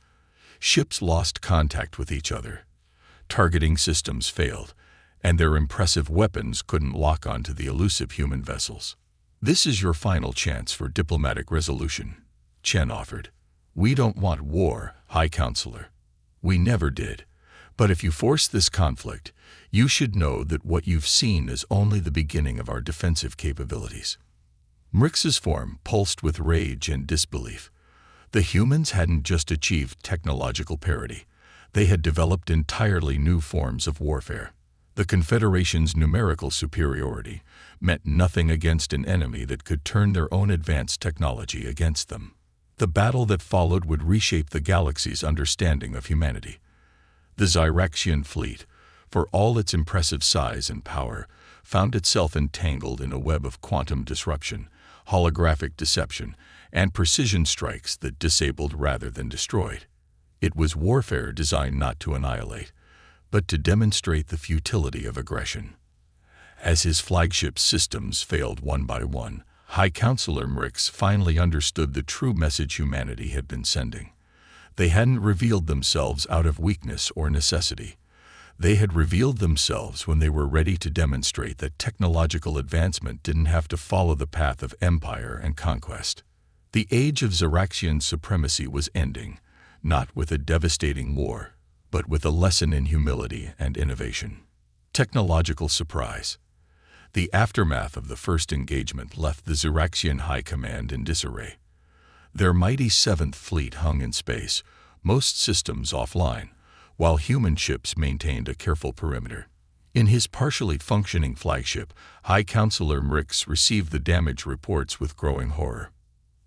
Ships lost contact with each other. Targeting systems failed, and their impressive weapons couldn't lock onto the elusive human vessels. "This is your final chance for diplomatic resolution," Chen offered. "We don't want war, High Counselor. We never did. But if you force this conflict, you should know that what you've seen is only the beginning of our defensive capabilities." Mrix's form pulsed with rage and disbelief. The humans hadn't just achieved technological parity. They had developed entirely new forms of warfare. The Confederation's numerical superiority meant nothing against an enemy that could turn their own advanced technology against them. The battle that followed would reshape the galaxy's understanding of humanity. The Zyraxian fleet, for all its impressive size and power, found itself entangled in a web of quantum disruption, holographic deception, and precision strikes that disabled rather than destroyed. It was warfare designed not to annihilate, but to demonstrate the futility of aggression. As his flagship systems failed one by one, High Counselor Mrix finally understood the true message humanity had been sending. They hadn't revealed themselves out of weakness or necessity. They had revealed themselves when they were ready to demonstrate that technological advancement didn't have to follow the path of empire and conquest. The age of Zyraxian supremacy was ending, not with a devastating war, but with a lesson in humility and innovation. Technological surprise. The aftermath of the first engagement left the Zyraxian High Command in disarray. Their mighty 7th Fleet hung in space, most systems offline, while human ships maintained a careful perimeter. In his partially functioning flagship, High Counselor Mrix received the damage reports with growing horror.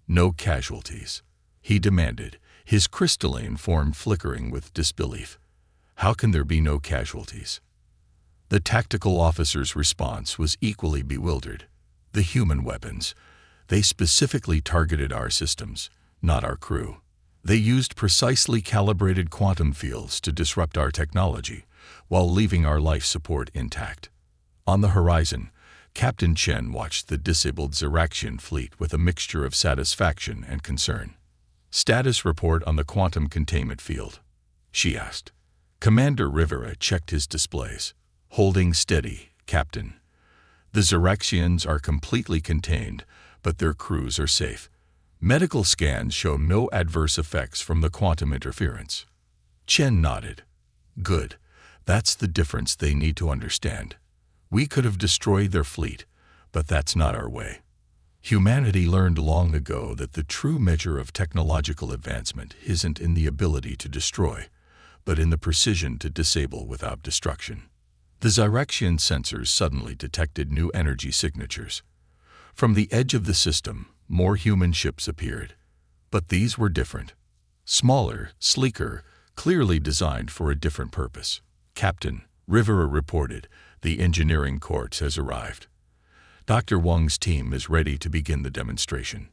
"No casualties," he demanded, his crystalline form flickering with disbelief. "How can there be no casualties?" The tactical officer's response was equally bewildered. "The human weapons. They specifically targeted our systems, not our crew. They used precisely calibrated quantum fields to disrupt our technology, while leaving our life support intact." On the horizon, Captain Chen watched the disabled Zyraxian fleet with a mixture of satisfaction and concern. "Status report on the quantum containment field?" she asked. Commander Rivera checked his displays. "Holding steady, Captain. The Zyraxians are completely contained, but their crews are safe. Medical scans show no adverse effects from the quantum interference." Chen nodded. "Good. That's the difference they need to understand. We could have destroyed their fleet, but that's not our way. Humanity learned long ago that the true measure of technological advancement isn't in the ability to destroy, but in the precision to disable without destruction." The Zyraxian sensors suddenly detected new energy signatures. From the edge of the system, more human ships appeared. But these were different. Smaller, sleeker, clearly designed for a different purpose. "Captain," Rivera reported, "the engineering corps has arrived. Dr. Wang's team is ready to begin the demonstration."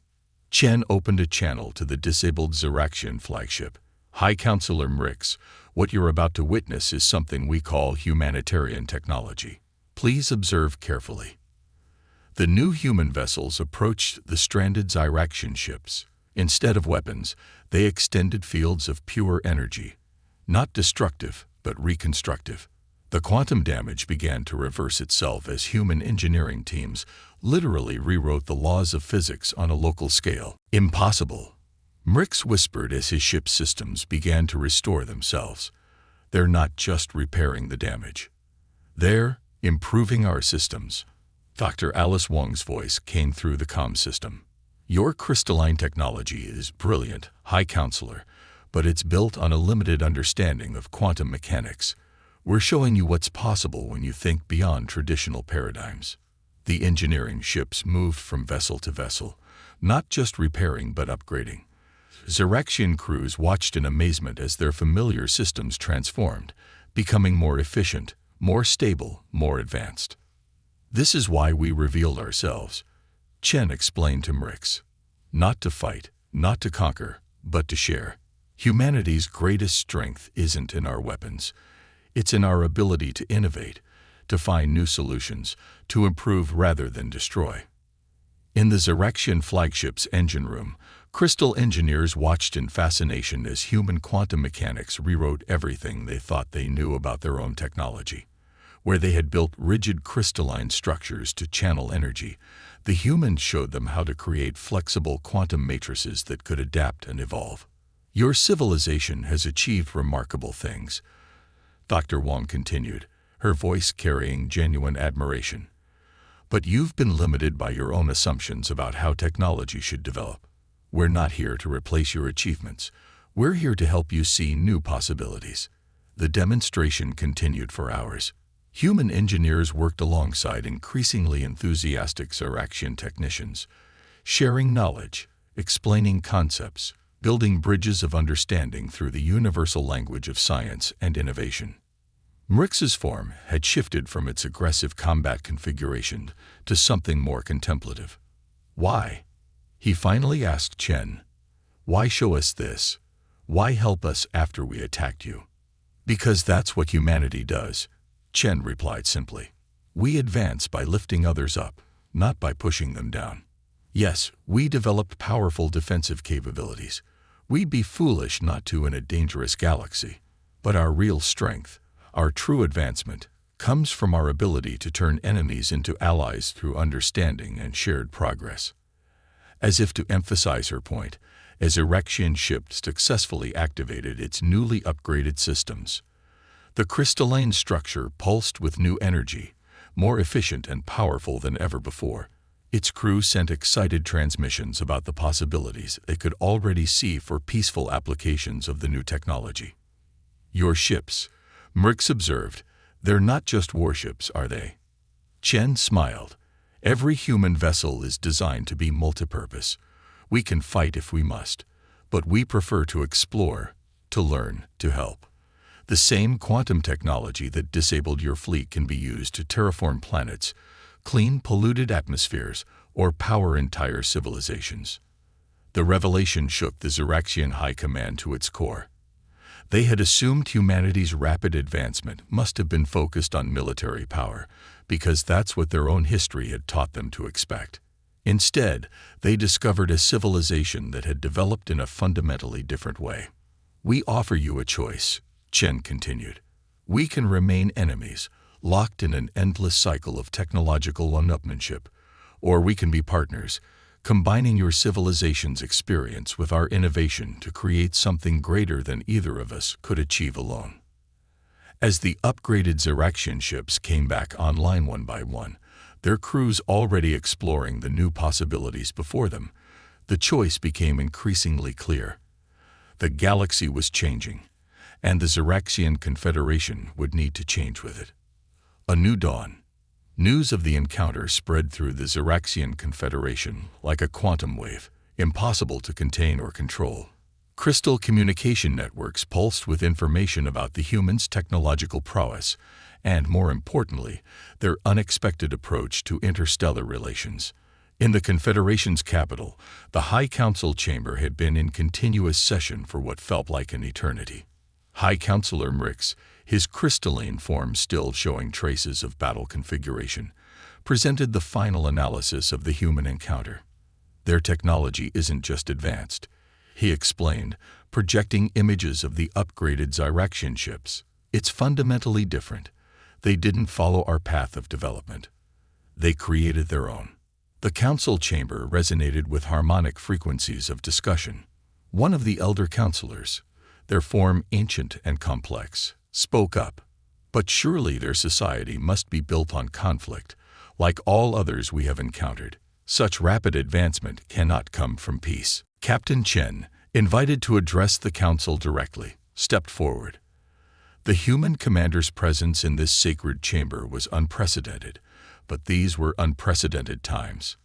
Chen opened a channel to the disabled Zyraxian flagship. "High Counselor Mrix, what you're about to witness is something we call humanitarian technology. Please observe carefully." The new human vessels approached the stranded Zyraxian ships. Instead of weapons, they extended fields of pure energy, not destructive, but reconstructive. The quantum damage began to reverse itself as human engineering teams literally rewrote the laws of physics on a local scale. "Impossible," Mrix whispered as his ship's systems began to restore themselves. "They're not just repairing the damage. They're improving our systems." Dr. Alice Wong's voice came through the comm system. "Your crystalline technology is brilliant, High Counselor, but it's built on a limited understanding of quantum mechanics. We're showing you what's possible when you think beyond traditional paradigms." The engineering ships moved from vessel to vessel, not just repairing but upgrading. Zyraxian crews watched in amazement as their familiar systems transformed, becoming more efficient, more stable, more advanced. This is why we revealed ourselves, Chen explained to Mrix. Not to fight, not to conquer, but to share. Humanity's greatest strength isn't in our weapons. It's in our ability to innovate, to find new solutions, to improve rather than destroy. In the Zyraxian flagship's engine room, Crystal engineers watched in fascination as human quantum mechanics rewrote everything they thought they knew about their own technology. Where they had built rigid crystalline structures to channel energy, the humans showed them how to create flexible quantum matrices that could adapt and evolve. Your civilization has achieved remarkable things, Dr. Wong continued, her voice carrying genuine admiration. But you've been limited by your own assumptions about how technology should develop. We're not here to replace your achievements. We're here to help you see new possibilities. The demonstration continued for hours. Human engineers worked alongside increasingly enthusiastic Zyraxian technicians, sharing knowledge, explaining concepts, building bridges of understanding through the universal language of science and innovation. Mrix's form had shifted from its aggressive combat configuration to something more contemplative. Why? He finally asked Chen. Why show us this? Why help us after we attacked you? Because that's what humanity does, Chen replied simply. We advance by lifting others up, not by pushing them down. Yes, we developed powerful defensive capabilities. We'd be foolish not to in a dangerous galaxy. But our real strength, our true advancement, comes from our ability to turn enemies into allies through understanding and shared progress. As if to emphasize her point, a Zyraxian ship successfully activated its newly upgraded systems. The crystalline structure pulsed with new energy, more efficient and powerful than ever before. Its crew sent excited transmissions about the possibilities they could already see for peaceful applications of the new technology. Your ships, Mrix observed, they're not just warships, are they? Chen smiled. Every human vessel is designed to be multipurpose. We can fight if we must, but we prefer to explore, to learn, to help. The same quantum technology that disabled your fleet can be used to terraform planets, clean polluted atmospheres, or power entire civilizations. The revelation shook the Zyraxian High Command to its core. They had assumed humanity's rapid advancement must have been focused on military power, because that's what their own history had taught them to expect. Instead, they discovered a civilization that had developed in a fundamentally different way. We offer you a choice, Chen continued. We can remain enemies, locked in an endless cycle of technological one-upmanship, or we can be partners, combining your civilization's experience with our innovation to create something greater than either of us could achieve alone. As the upgraded Zyraxian ships came back online one by one, their crews already exploring the new possibilities before them, the choice became increasingly clear. The galaxy was changing, and the Zyraxian Confederation would need to change with it. A new dawn. News of the encounter spread through the Zyraxian Confederation like a quantum wave, impossible to contain or control. Crystal communication networks pulsed with information about the humans' technological prowess and, more importantly, their unexpected approach to interstellar relations. In the Confederation's capital, the High Council chamber had been in continuous session for what felt like an eternity. High Counselor Mrix, his crystalline form still showing traces of battle configuration, presented the final analysis of the human encounter. Their technology isn't just advanced, he explained, projecting images of the upgraded Zyraxian ships. It's fundamentally different. They didn't follow our path of development. They created their own. The council chamber resonated with harmonic frequencies of discussion. One of the elder counselors, their form ancient and complex, spoke up. But surely their society must be built on conflict, like all others we have encountered. Such rapid advancement cannot come from peace. Captain Chen, invited to address the council directly, stepped forward. The human commander's presence in this sacred chamber was unprecedented, but these were unprecedented times.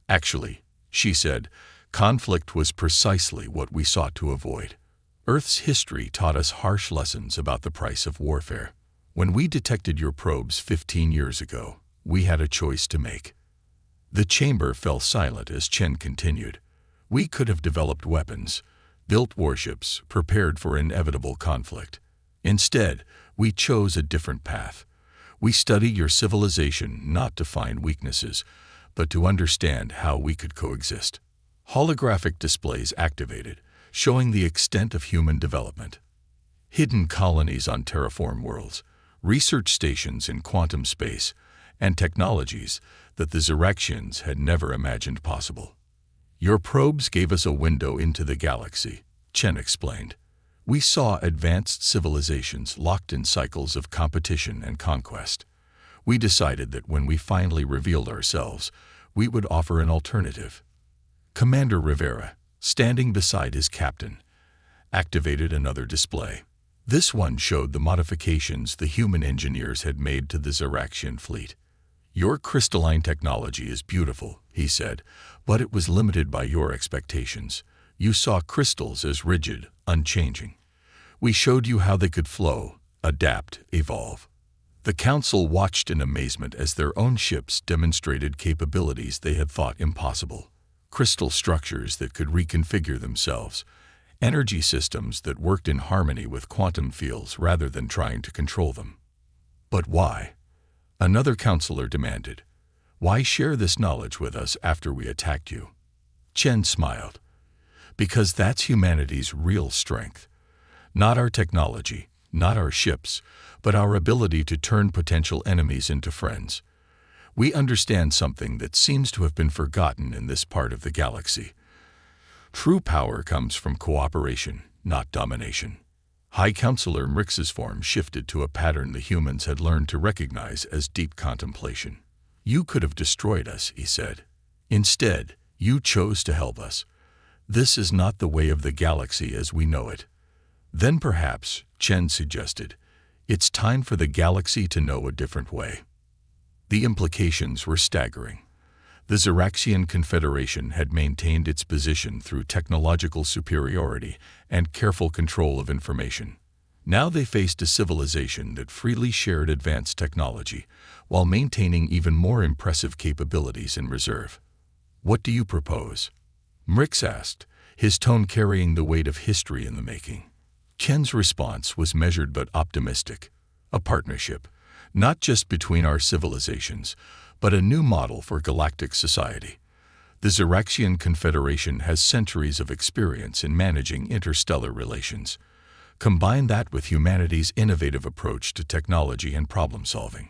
Actually, she said, conflict was precisely what we sought to avoid. Earth's history taught us harsh lessons about the price of warfare. When we detected your probes 15 years ago, We had a choice to make. The chamber fell silent as Chen continued. We could have developed weapons, built warships, prepared for inevitable conflict. Instead, we chose a different path. We studied your civilization not to find weaknesses, but to understand how we could coexist. Holographic displays activated, showing the extent of human development. Hidden colonies on terraform worlds, research stations in quantum space, and technologies that the Xeraxians had never imagined possible. Your probes gave us a window into the galaxy, Chen explained. We saw advanced civilizations locked in cycles of competition and conquest. We decided that when we finally revealed ourselves, we would offer an alternative. Commander Rivera, standing beside his captain, activated another display. This one showed the modifications the human engineers had made to the Xeraxian fleet. Your crystalline technology is beautiful, he said, but it was limited by your expectations. You saw crystals as rigid, unchanging. We showed you how they could flow, adapt, evolve. The Council watched in amazement as their own ships demonstrated capabilities they had thought impossible. Crystal structures that could reconfigure themselves, energy systems that worked in harmony with quantum fields rather than trying to control them. But why? Another counselor demanded. Why share this knowledge with us after we attacked you? Chen smiled. Because that's humanity's real strength. Not our technology, not our ships, but our ability to turn potential enemies into friends. We understand something that seems to have been forgotten in this part of the galaxy. True power comes from cooperation, not domination. High Counselor Mrix's form shifted to a pattern the humans had learned to recognize as deep contemplation. You could have destroyed us, he said. Instead, you chose to help us. This is not the way of the galaxy as we know it. Then perhaps, Chen suggested, it's time for the galaxy to know a different way. The implications were staggering. The Xeraxian Confederation had maintained its position through technological superiority and careful control of information. Now they faced a civilization that freely shared advanced technology, while maintaining even more impressive capabilities in reserve. What do you propose? Mrix asked, his tone carrying the weight of history in the making. Chen's response was measured but optimistic. A partnership, not just between our civilizations, but a new model for galactic society. The Xeraxian Confederation has centuries of experience in managing interstellar relations. Combine that with humanity's innovative approach to technology and problem-solving.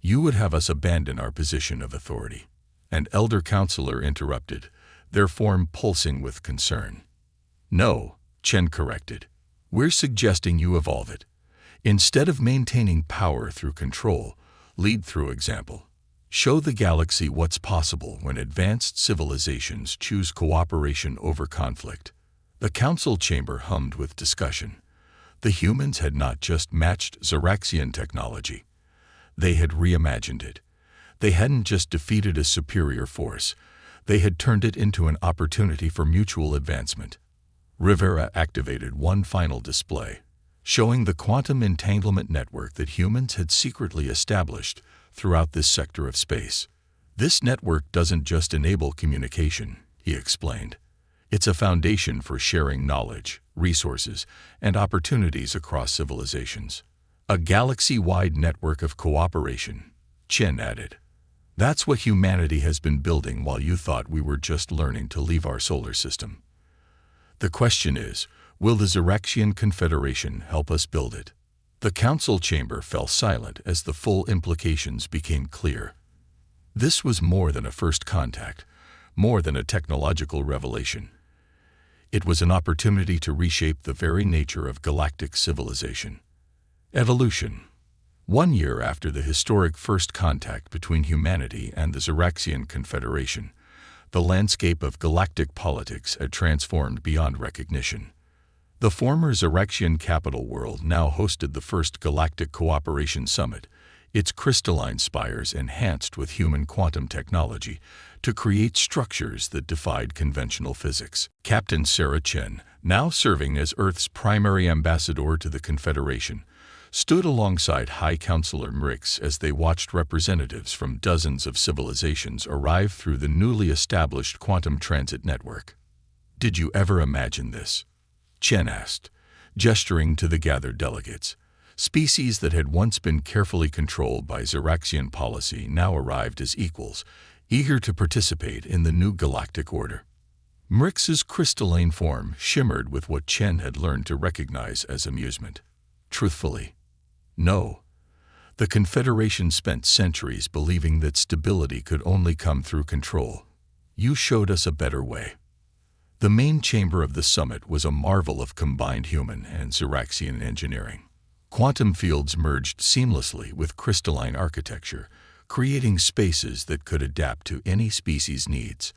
You would have us abandon our position of authority. An elder counselor interrupted, their form pulsing with concern. No, Chen corrected. We're suggesting you evolve it. Instead of maintaining power through control, lead through example. Show the galaxy what's possible when advanced civilizations choose cooperation over conflict. The council chamber hummed with discussion. The humans had not just matched Xeraxian technology. They had reimagined it. They hadn't just defeated a superior force. They had turned it into an opportunity for mutual advancement. Rivera activated one final display, showing the quantum entanglement network that humans had secretly established throughout this sector of space. This network doesn't just enable communication, he explained. It's a foundation for sharing knowledge, resources, and opportunities across civilizations. A galaxy-wide network of cooperation, Chen added. That's what humanity has been building while you thought we were just learning to leave our solar system. The question is, will the Xeraxian Confederation help us build it? The council chamber fell silent as the full implications became clear. This was more than a first contact, more than a technological revelation. It was an opportunity to reshape the very nature of galactic civilization. Evolution. 1 year after the historic first contact between humanity and the Xeraxian Confederation, the landscape of galactic politics had transformed beyond recognition. The former Xeraxian capital world now hosted the first Galactic Cooperation Summit, its crystalline spires enhanced with human quantum technology to create structures that defied conventional physics. Captain Sarah Chen, now serving as Earth's primary ambassador to the Confederation, stood alongside High Counselor Mrix as they watched representatives from dozens of civilizations arrive through the newly established quantum transit network. "Did you ever imagine this?" Chen asked, gesturing to the gathered delegates. Species that had once been carefully controlled by Xeraxian policy now arrived as equals, eager to participate in the new galactic order. Mrix's crystalline form shimmered with what Chen had learned to recognize as amusement. "Truthfully, no. The Confederation spent centuries believing that stability could only come through control. You showed us a better way." The main chamber of the summit was a marvel of combined human and Xeraxian engineering. Quantum fields merged seamlessly with crystalline architecture, creating spaces that could adapt to any species' needs.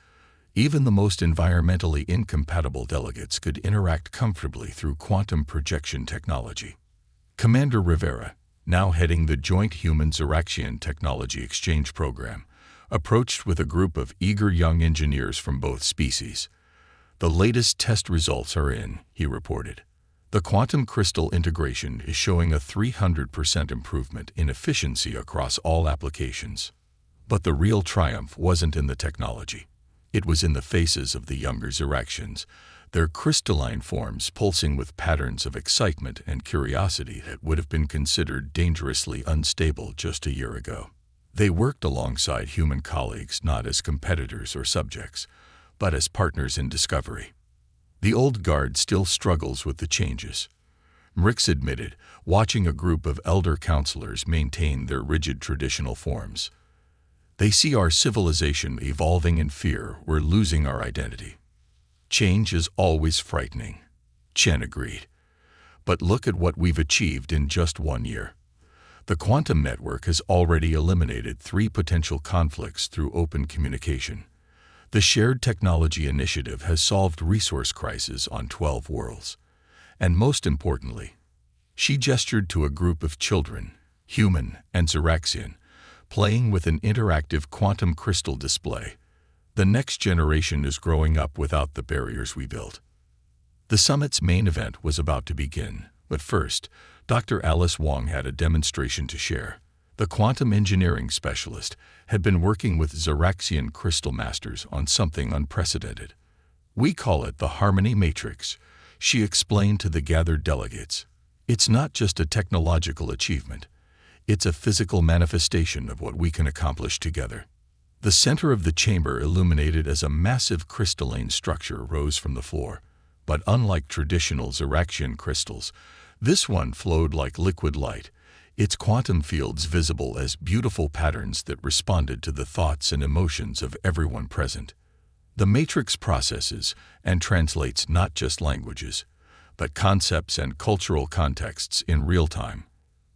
Even the most environmentally incompatible delegates could interact comfortably through quantum projection technology. Commander Rivera, now heading the Joint Human-Xeraxian Technology Exchange Program, approached with a group of eager young engineers from both species. "The latest test results are in," he reported. "The quantum crystal integration is showing a 300% improvement in efficiency across all applications." But the real triumph wasn't in the technology. It was in the faces of the younger Xeraxians, their crystalline forms pulsing with patterns of excitement and curiosity that would have been considered dangerously unstable just a year ago. They worked alongside human colleagues not as competitors or subjects, but as partners in discovery. "The old guard still struggles with the changes," Mrix admitted, watching a group of elder counselors maintain their rigid traditional forms. "They see our civilization evolving in fear we're losing our identity." "Change is always frightening," Chen agreed. "But look at what we've achieved in just 1 year. The quantum network has already eliminated 3 potential conflicts through open communication. The Shared Technology Initiative has solved resource crises on 12 worlds. And most importantly," she gestured to a group of children, human and Xeraxian, playing with an interactive quantum crystal display. "The next generation is growing up without the barriers we built." The summit's main event was about to begin, but first, Dr. Alice Wong had a demonstration to share. The quantum engineering specialist had been working with Xeraxian crystal masters on something unprecedented. "We call it the Harmony Matrix," she explained to the gathered delegates. "It's not just a technological achievement. It's a physical manifestation of what we can accomplish together." The center of the chamber, illuminated as a massive crystalline structure, rose from the floor. But unlike traditional Xeraxian crystals, this one flowed like liquid light, its quantum fields visible as beautiful patterns that responded to the thoughts and emotions of everyone present. "The matrix processes and translates not just languages, but concepts and cultural contexts in real time,"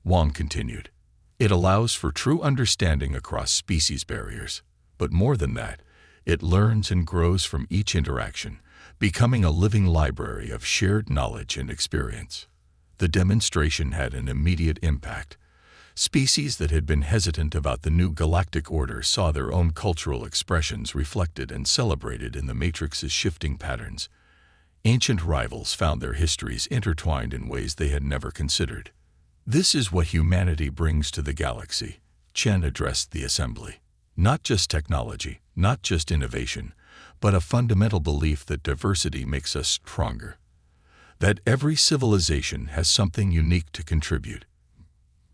Wong continued. "It allows for true understanding across species barriers. But more than that, it learns and grows from each interaction, becoming a living library of shared knowledge and experience." The demonstration had an immediate impact. Species that had been hesitant about the new galactic order saw their own cultural expressions reflected and celebrated in the Matrix's shifting patterns. Ancient rivals found their histories intertwined in ways they had never considered. "This is what humanity brings to the galaxy," Chen addressed the assembly. "Not just technology, not just innovation, but a fundamental belief that diversity makes us stronger. That every civilization has something unique to contribute."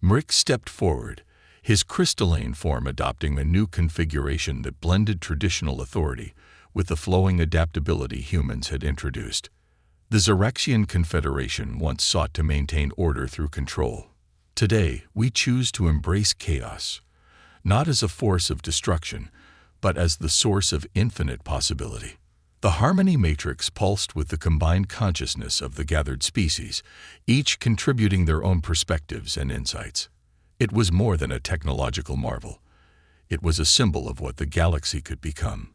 Mrix stepped forward, his crystalline form adopting a new configuration that blended traditional authority with the flowing adaptability humans had introduced. The Xeraxian Confederation once sought to maintain order through control. Today, we choose to embrace chaos, not as a force of destruction, but as the source of infinite possibility. The Harmony Matrix pulsed with the combined consciousness of the gathered species, each contributing their own perspectives and insights. It was more than a technological marvel. It was a symbol of what the galaxy could become.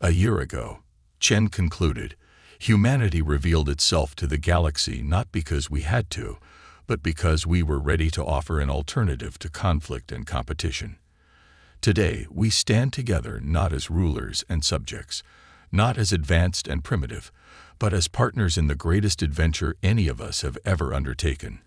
"A year ago," Chen concluded, "humanity revealed itself to the galaxy not because we had to, but because we were ready to offer an alternative to conflict and competition. Today, we stand together not as rulers and subjects, not as advanced and primitive, but as partners in the greatest adventure any of us have ever undertaken.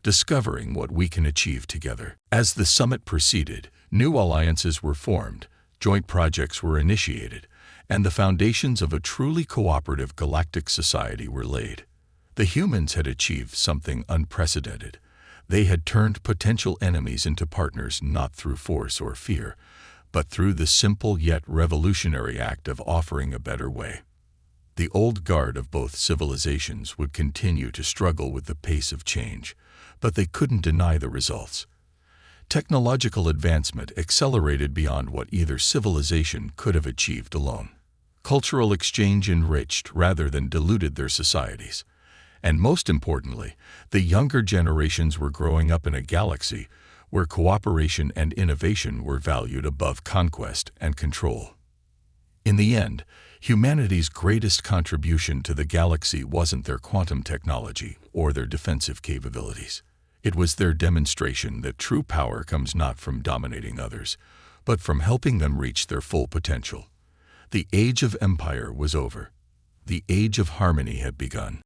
discovering what we can achieve together. As the summit proceeded, new alliances were formed, joint projects were initiated, and the foundations of a truly cooperative galactic society were laid. The humans had achieved something unprecedented. They had turned potential enemies into partners not through force or fear, but through the simple yet revolutionary act of offering a better way. The old guard of both civilizations would continue to struggle with the pace of change, but they couldn't deny the results. Technological advancement accelerated beyond what either civilization could have achieved alone. Cultural exchange enriched rather than diluted their societies. And most importantly, the younger generations were growing up in a galaxy where cooperation and innovation were valued above conquest and control. In the end, humanity's greatest contribution to the galaxy wasn't their quantum technology or their defensive capabilities. It was their demonstration that true power comes not from dominating others, but from helping them reach their full potential. The age of empire was over. The age of harmony had begun.